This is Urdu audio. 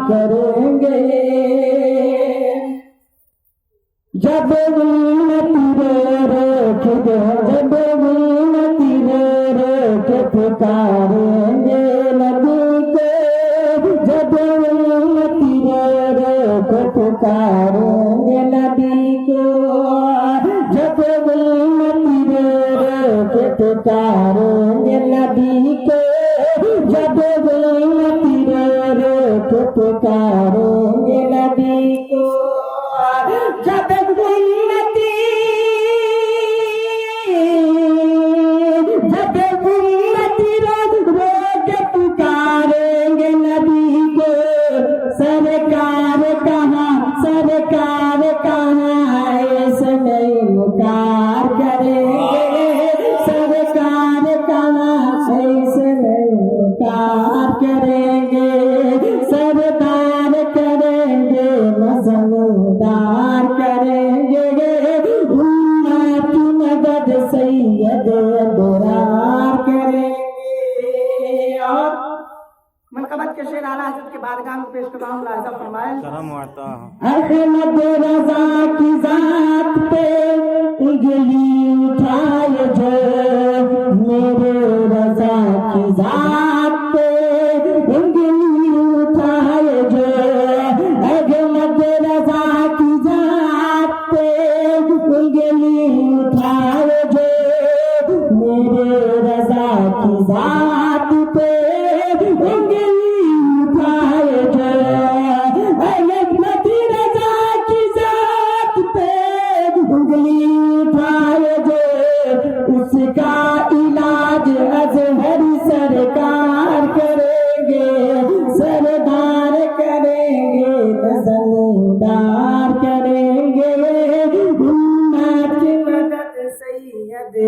کریں گے جب امتی روک دے جب امتی روک پکاریں گے نبی کو جب امتی روک پکاریں گے نبی کو جب امتی روک پکاریں گے نبی کو جب امتی روک پکاریں گے نبی کو جب امتی روک پکاریں گے نبی کو سرکار کہاں ایسے نہیں مکار کریں گے سرکار کہاں ایسے نہیں مکار کریں گے سردار کریں گے مزمدار کریں گے امت کی مدد سید ابرار کریں گے اور منقبت کے شعر اعلیٰ حضرت کے بارگاہ میں پیش کرتا ہوں ملاحظہ فرمائیں کرم آتا احمد رضا کی ذات پہ انگلی اٹھائے جو میرے رضا کی ذات پہ انگلی اٹھائے جو احمد رضا کی ذات پہ انگلی اٹھائے جو میرے رضا کی ذات پہ اس کا علاج ازہر سرکار کریں گے سردار کریں گے نظمدار کریں گے امت کی مدد سید